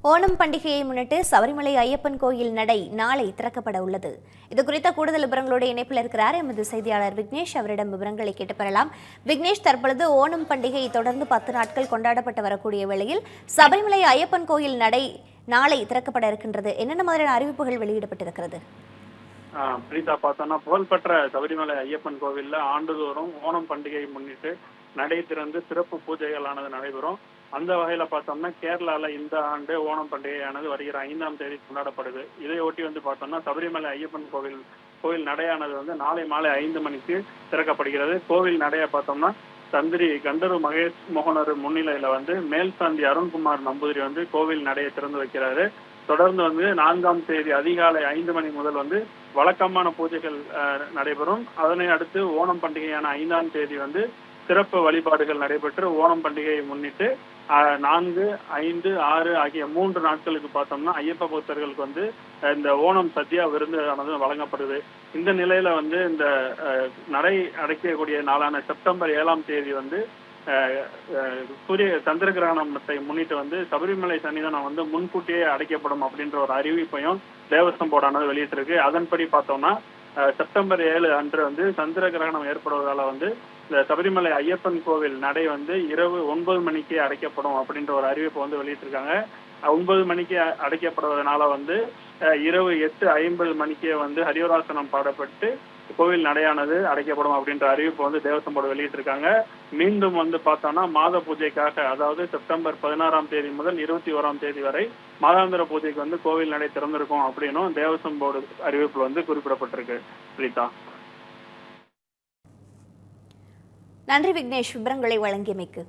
ஓணம் பண்டிகையை முன்னிட்டு சபரிமலை ஐயப்பன் கோயில் நடை நாளை திறக்கப்பட உள்ளது. இது குறித்த கூடுதல் விவரங்களோடு இணைப்பில் இருக்கிறார் எமது செய்தியாளர் விக்னேஷ். அவரிடம் விவரங்களை கேட்டு பெறலாம். விக்னேஷ், தற்பொழுது ஓணம் பண்டிகை தொடர்ந்து 10 நாட்கள் கொண்டாடப்பட்டு வரக்கூடிய வேளையில் சபரிமலை ஐயப்பன் கோயில் நடை நாளை திறக்கப்பட இருக்கின்றது. என்னென்ன மாதிரியான அறிவிப்புகள் வெளியிடப்பட்டிருக்கிறது? பிரீதா, பார்த்தோம்னா புகழ்பெற்ற சபரிமலை ஐயப்பன் கோவில்ல ஆண்டுதோறும் ஓணம் பண்டிகையை முன்னிட்டு நடை திறந்து சிறப்பு பூஜைகளானது நடைபெறும். அந்த வகையில பார்த்தோம்னா கேரளால இந்த ஆண்டு ஓணம் பண்டிகையானது வருகிற 5ஆம் தேதி கொண்டாடப்படுது. இதையொட்டி பார்த்தோம்னா சபரிமலை ஐயப்பன் கோவில் நடையானது நாளை மாலை 5 மணிக்கு திறக்கப்படுகிறது. கோவில் நடைய பார்த்தோம்னா தந்திரி கண்டரு மகேஷ் மோகனர் முன்னிலையில மேல் சாந்தி அருண்குமார் நம்பூதிரி கோவில் நடையை திறந்து வைக்கிறாரு. தொடர்ந்து 4ஆம் தேதி அதிகாலை 5 மணி முதல் வழக்கமான பூஜைகள் நடைபெறும். அதனை அடுத்து ஓணம் பண்டிகையான 5ஆம் தேதி சிறப்பு வழிபாடுகள் நடைபெற்று ஓணம் பண்டிகையை முன்னிட்டு 4, 5, 6 ஆகிய 3 நாட்களுக்கு பார்த்தோம்னா ஐயப்ப பக்தர்களுக்கு இந்த ஓணம் சத்யா விருந்தானது வழங்கப்படுது. இந்த நிலையில இந்த நடை அடைக்கக்கூடிய நாளான செப்டம்பர் 7ஆம் தேதி சூரிய சந்திர கிரகணத்தை முன்னிட்டு சபரிமலை சன்னிதானம் முன்கூட்டியே அடைக்கப்படும் அப்படின்ற ஒரு அறிவிப்பையும் தேவஸ்வம் போர்டானது வெளியிட்டிருக்கு. அதன்படி பார்த்தோம்னா செப்டம்பர் 7 அன்று சந்திர கிரகணம் ஏற்படுவதால இந்த சபரிமலை ஐயப்பன் கோவில் நடை இரவு 9 மணிக்கு அடைக்கப்படும் அப்படின்ற ஒரு அறிவிப்பை வெளியிட்டிருக்காங்க. 9 மணிக்கு அடைக்கப்படுவதனால இரவு 8:50 மணிக்கே ஹரிவராசனம் பாடப்பட்டு கோவில் நடையானது அடைக்கப்படும் அப்படின்ற அறிவிப்பு தேவஸ்வம் போர்டு வெளியிட்டிருக்காங்க. மீண்டும் பார்த்தோம்னா மாத பூஜைக்காக, அதாவது செப்டம்பர் 16ஆம் தேதி முதல் 21ஆம் தேதி வரை மாதாந்திர பூஜைக்கு கோவில் நடை திறந்திருக்கும் அப்படின்னும் தேவஸ்வம் போர்டு அறிவிப்பு குறிப்பிடப்பட்டிருக்கு. பிரீதா, நன்றி விக்னேஷ், விவரங்களை வழங்கியமைக்கு.